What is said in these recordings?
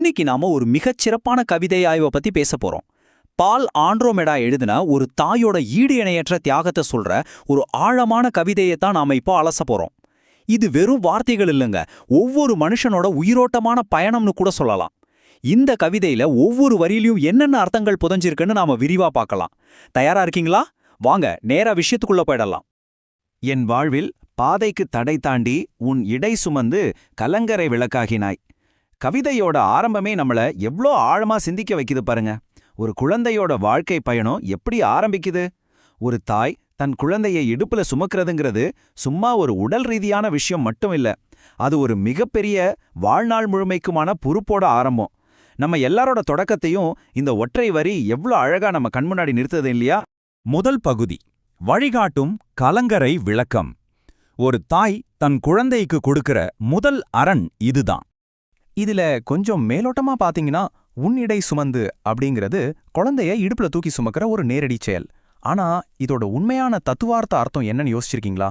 இன்னைக்கு நாம ஒரு மிகச்சிறப்பான கவிதை ஆய்வை பத்தி பேச போறோம். பால் ஆண்ட்ரோமெடா எழுதின ஒரு தாயோட ஈடு இணையற்ற தியாகத்தை சொல்ற ஒரு ஆழமான கவிதையை தான் நாம இப்போ அலச போறோம். இது வெறும் வார்த்தைகள் இல்லைங்க, ஒவ்வொரு மனுஷனோட உயிரோட்டமான பயணம்னு கூட சொல்லலாம். இந்த கவிதையில ஒவ்வொரு வரியிலையும் என்னென்ன அர்த்தங்கள் புதஞ்சிருக்குன்னு நாம விரிவா பார்க்கலாம். தயாரா இருக்கீங்களா? வாங்க நேரா விஷயத்துக்குள்ள போயிடலாம். என் வாழ்வில் பாதைக்கு தடை தாண்டி உன் இடை சுமந்து கலங்கரை விளக்காகினாய். கவிதையோட ஆரம்பமே நம்மள எவ்ளோ ஆழமா சிந்திக்க வைக்குது பாருங்க. ஒரு குழந்தையோட வாழ்க்கை பயணம் எப்படி ஆரம்பிக்குது? ஒரு தாய் தன் குழந்தையை இடுப்புல சுமக்கிறதுங்கிறது சும்மா ஒரு உடல் ரீதியான விஷயம் மட்டும் இல்ல, அது ஒரு மிகப்பெரிய வாழ்நாள் முழுமைக்குமான பொறுப்போட ஆரம்பம். நம்ம எல்லாரோட தொடக்கத்தையும் இந்த ஒற்றை வரி எவ்ளோ அழகா நம்ம கண்முன்னாடி நிறுத்தது இல்லையா? முதல் பகுதி வழிகாட்டும் கலங்கரை விளக்கம். ஒரு தாய் தன் குழந்தைக்கு கொடுக்கிற முதல் அரண் இதுதான். இதுல கொஞ்சம் மேலோட்டமா பாத்தீங்கன்னா, உன் இடை சுமந்து அப்படிங்கிறது குழந்தைய இடுப்புல தூக்கி சுமக்கிற ஒரு நேரடி செயல். ஆனா இதோட உண்மையான தத்துவார்த்த அர்த்தம் என்னன்னு யோசிச்சிருக்கீங்களா?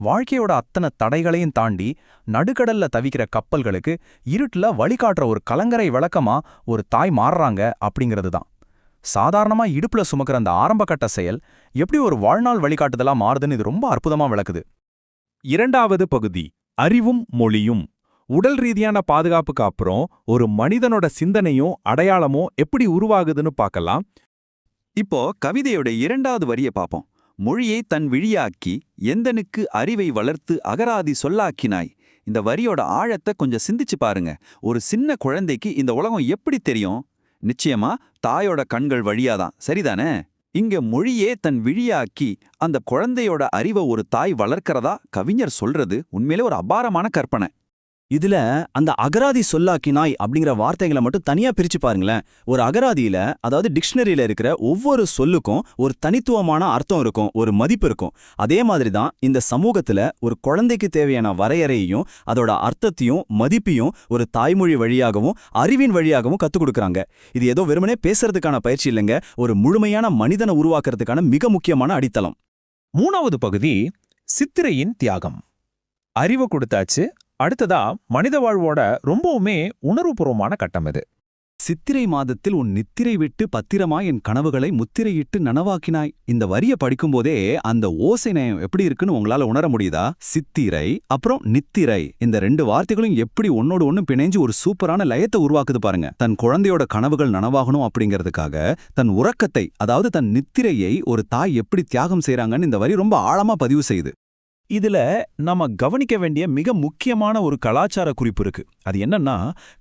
வாழ்க்கையோட அத்தனை தடைகளையும் தாண்டி நடுக்கடல்ல தவிக்கிற கப்பல்களுக்கு இருட்டுல வழிகாட்டுற ஒரு கலங்கரை விளக்கமா ஒரு தாய் மாறுறாங்க அப்படிங்கிறது தான். சாதாரணமா இடுப்புல சுமக்கிற அந்த ஆரம்பகட்ட செயல் எப்படி ஒரு வாழ்நாள் வழிகாட்டுதலா மாறுதுன்னு இது ரொம்ப அற்புதமா விளக்குது. இரண்டாவது பகுதி அறிவும் மொழியும். உடல் ரீதியான பாதுகாப்புக்கு அப்புறம் ஒரு மனிதனோட சிந்தனையும் அடையாளமும் எப்படி உருவாகுதுன்னு பார்க்கலாம். இப்போ கவிதையோட இரண்டாவது வரிய பாப்போம். மொழியை தன் விழியாக்கி எந்தனுக்கு அறிவை வளர்த்து அகராதி சொல்லாக்கினாய். இந்த வரியோட ஆழத்தை கொஞ்சம் சிந்திச்சு பாருங்க. ஒரு சின்ன குழந்தைக்கு இந்த உலகம் எப்படி தெரியும்? நிச்சயமா தாயோட கண்கள் வழியாதான், சரிதானே? இங்க மொழியே தன் விழியாக்கி அந்த குழந்தையோட அறிவை ஒரு தாய் வளர்க்கிறதா கவிஞர் சொல்றது உண்மையிலே ஒரு அபாரமான கற்பனை. இதுல அந்த அகராதி சொல்லாக்கினாய் அப்படிங்கிற வார்த்தைகளை மட்டும் தனியா பிரிச்சு பாருங்களேன். ஒரு அகராதியில, அதாவது டிக்ஷனரியில இருக்கிற ஒவ்வொரு சொல்லுக்கும் ஒரு தனித்துவமான அர்த்தம் இருக்கும், ஒரு மதிப்பு இருக்கும். அதே மாதிரி தான் இந்த சமூகத்துல ஒரு குழந்தைக்கு தேவையான வரையறையையும் அதோட அர்த்தத்தையும் மதிப்பையும் ஒரு தாய்மொழி வழியாகவும் அறிவின் வழியாகவும் கத்துக் கொடுக்கறாங்க. இது ஏதோ வெறுமனே பேசுறதுக்கான பயிற்சி இல்லைங்க, ஒரு முழுமையான மனிதனை உருவாக்குறதுக்கான மிக முக்கியமான அடித்தளம். மூணாவது பகுதி சித்திரையின் தியாகம். அறிவு கொடுத்தாச்சு, அடுத்ததா மனித வாழ்வோட ரொம்பவுமே உணர்வுபூர்வமான கட்டம் இது. சித்திரை மாதத்தில் உன் நித்திரை விட்டு பத்திரமாய் என் கனவுகளை முத்திரையிட்டு நனவாக்கினாய். இந்த வரிய படிக்கும்போதே அந்த ஓசை நயம் எப்படி இருக்குன்னு உங்களால உணர முடியுதா? சித்திரை அப்புறம் நித்திரை, இந்த ரெண்டு வார்த்தைகளும் எப்படி ஒன்னோடு ஒன்னு பிணைஞ்சு ஒரு சூப்பரான லயத்தை உருவாக்குது பாருங்க. தன் குழந்தையோட கனவுகள் நனவாகணும் அப்படிங்கிறதுக்காக தன் உறக்கத்தை, அதாவது தன் நித்திரையை ஒரு தாய் எப்படி தியாகம் செய்றாங்கன்னு இந்த வரி ரொம்ப ஆழமா பதிவு செய்யுது. இதுல நம்ம கவனிக்க வேண்டிய மிக முக்கியமான ஒரு கலாச்சார குறிப்பு இருக்கு. அது என்னன்னா,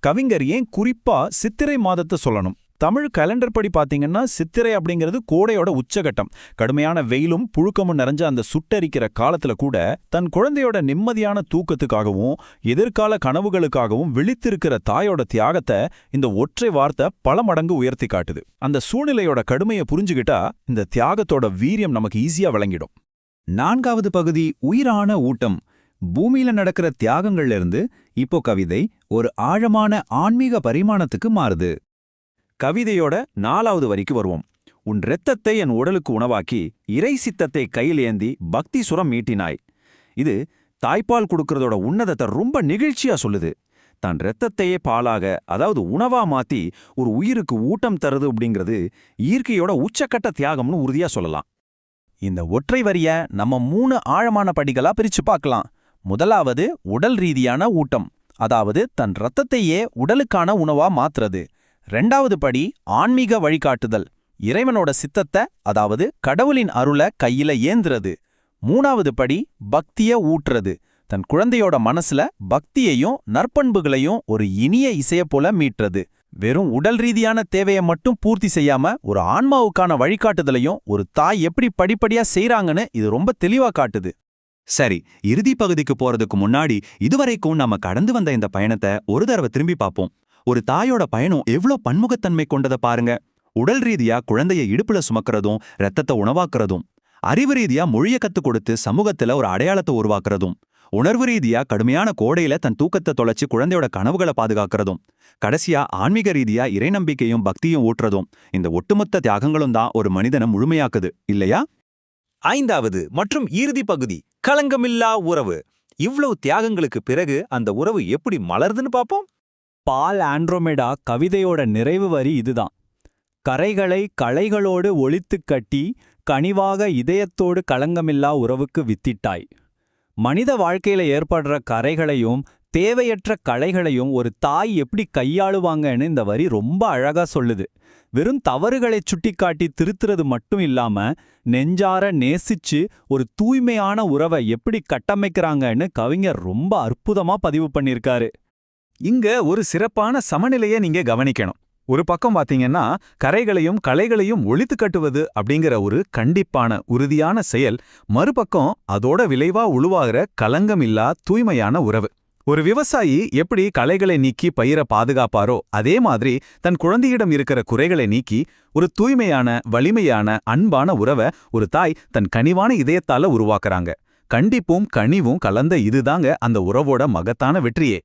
கவிஞர் ஏன் குறிப்பா சித்திரை மாதத்தை சொல்லணும்? தமிழ் கேலண்டர் படி பாத்தீங்கன்னா சித்திரை அப்படிங்கிறது கோடையோட உச்சகட்டம். கடுமையான வெயிலும் புழுக்கமும் நிறைஞ்ச அந்த சுட்டரிக்கிற காலத்துல கூட தன் குழந்தையோட நிம்மதியான தூக்கத்துக்காகவும் எதிர்கால கனவுகளுக்காகவும் விழித்திருக்கிற தாயோட தியாகத்தை இந்த ஒற்றை வார்த்தை பல மடங்கு உயர்த்தி காட்டுது. அந்த சூழ்நிலையோட கடுமையை புரிஞ்சுகிட்டா இந்த தியாகத்தோட வீரியம் நமக்கு ஈஸியா விளங்கிடும். நான்காவது பகுதி உயிரான ஊட்டம். பூமியில நடக்கிற தியாகங்கள்ல இருந்து இப்போ கவிதை ஒரு ஆழமான ஆன்மீக பரிமாணத்துக்கு மாறுது. கவிதையோட 4வது வரிக்கு வருவோம். உன் இரத்தத்தை என் உடலுக்கு உணவாக்கி இறை சித்தத்தை கையில் ஏந்தி பக்தி சுரம் மீட்டினாய். இது தாய்ப்பால் கொடுக்கறதோட உன்னதத்தை ரொம்ப நெகிழ்ச்சியா சொல்லுது. தன் இரத்தத்தையே பாலாக, அதாவது உணவா மாத்தி ஒரு உயிருக்கு ஊட்டம் தருது அப்படிங்கிறது இயற்கையோட உச்சக்கட்ட தியாகம்னு உறுதியா சொல்லலாம். இந்த ஒற்றை வரிய நம்ம 3 ஆழமான படிகளா பிரிச்சு பார்க்கலாம். முதலாவது உடல் ரீதியான ஊட்டம், அதாவது தன் இரத்தத்தையே உடலுக்கான உணவா மாத்துறது. 2வது படி ஆன்மீக வழிகாட்டுதல், இறைவனோட சித்தத்தை, அதாவது கடவுளின் அருளை கையில ஏந்துறது. 3வது படி பக்திய ஊட்டுறது, தன் குழந்தையோட மனசுல பக்தியையும் நற்பண்புகளையும் ஒரு இனிய இசைய போல மீட்டுறது. வெறும் உடல் ரீதியான தேவையை மட்டும் பூர்த்தி செய்யாம ஒரு ஆன்மாவுக்கான வழிகாட்டுதலையும் ஒரு தாய் எப்படி படிப்படியா செய்றாங்கன்னு இது ரொம்ப தெளிவா காட்டுது. சரி, இறுதி பகுதிக்கு போறதுக்கு முன்னாடி இதுவரைக்கும் நம்ம கடந்து வந்த இந்த பயணத்தை ஒரு தடவை திரும்பி பார்ப்போம். ஒரு தாயோட பயணம் எவ்ளோ பன்முகத்தன்மை கொண்டதை பாருங்க. உடல் ரீதியா குழந்தைய இடுப்புல சுமக்கிறதும் ரத்தத்தை உணவாக்குறதும், அறிவு ரீதியா மொழிய கத்துக் கொடுத்து சமூகத்துல ஒரு அடையாளத்தை உருவாக்குறதும், உணர்வு ரீதியா கடுமையான கோடையில தன் தூக்கத்தை தொலைச்சு குழந்தையோட கனவுகளை பாதுகாக்கிறதும், கடைசியா ஆன்மீக ரீதியா இறை நம்பிக்கையும் பக்தியும் ஊட்டுறதும், இந்த ஒட்டுமொத்த தியாகங்களும் தான் ஒரு மனிதனை முழுமையாக்குது, இல்லையா? 5வது மற்றும் இறுதி பகுதி களங்கமில்லா உறவு. இவ்வளவு தியாகங்களுக்கு பிறகு அந்த உறவு எப்படி மலருதுன்னு பாப்போம். பால் ஆண்ட்ரோமெடா கவிதையோட நிறைவு வரி இதுதான். கரைகளை களைகளோடு ஒளித்துக் கட்டி கனிவாக இதயத்தோடு களங்கமில்லா உறவுக்கு வித்திட்டாய். மனித வாழ்க்கையில ஏற்படுற கரைகளையும் தேவையற்ற களைகளையும் ஒரு தாய் எப்படி கையாளுவாங்கன்னு இந்த வரி ரொம்ப அழகா சொல்லுது. வெறும் தவறுகளை சுட்டிக்காட்டி திருத்துறது மட்டும் இல்லாம நெஞ்சார நேசிச்சு ஒரு தூய்மையான உறவை எப்படி கட்டமைக்கிறாங்கன்னு கவிஞர் ரொம்ப அற்புதமா பதிவு பண்ணியிருக்காரு. இங்க ஒரு சிறப்பான சமநிலையை நீங்க கவனிக்கணும். ஒரு பக்கம் பாத்தீங்கன்னா கரைகளையும் களைகளையும் ஒழித்து கட்டுவது அப்படிங்கிற ஒரு கண்டிப்பான உறுதியான செயல், மறுபக்கம் அதோட விளைவா உழுவாகிற கலங்கமில்லா தூய்மையான உறவு. ஒரு விவசாயி எப்படி களைகளை நீக்கி பயிரை பாதுகாப்பாரோ அதே மாதிரி தன் குழந்தையிடம் இருக்கிற குறைகளை நீக்கி ஒரு தூய்மையான வலிமையான அன்பான உறவை ஒரு தாய் தன் கனிவான இதயத்தால உருவாக்குறாங்க. கண்டிப்பும் கனிவும் கலந்த இதுதாங்க அந்த உறவோட மகத்தான வெற்றியே.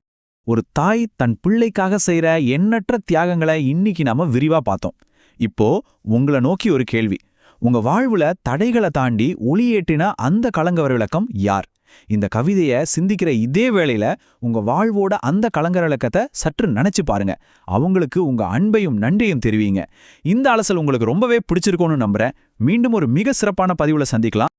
ஒரு தாய் தன் பிள்ளைக்காக செய்யற எண்ணற்ற தியாகங்களை இன்னைக்கு நாம விரிவா பார்த்தோம். இப்போ உங்களை நோக்கி ஒரு கேள்வி. உங்க வாழ்வுல தடைகளை தாண்டி ஒளியேற்றின அந்த கலங்கர விளக்கம் யார்? இந்த கவிதையை சிந்திக்கிற இதே வேளையில உங்க வாழ்வோட அந்த கலங்கர விளக்கத்தை சற்று நினைச்சு பாருங்க. அவங்களுக்கு உங்க அன்பையும் நன்றியும் தெரிவிங்க. இந்த அலசல் உங்களுக்கு ரொம்பவே பிடிச்சிருக்கும்னு நம்புறேன். மீண்டும் ஒரு மிக சிறப்பான பதிவுல சந்திக்கலாம்.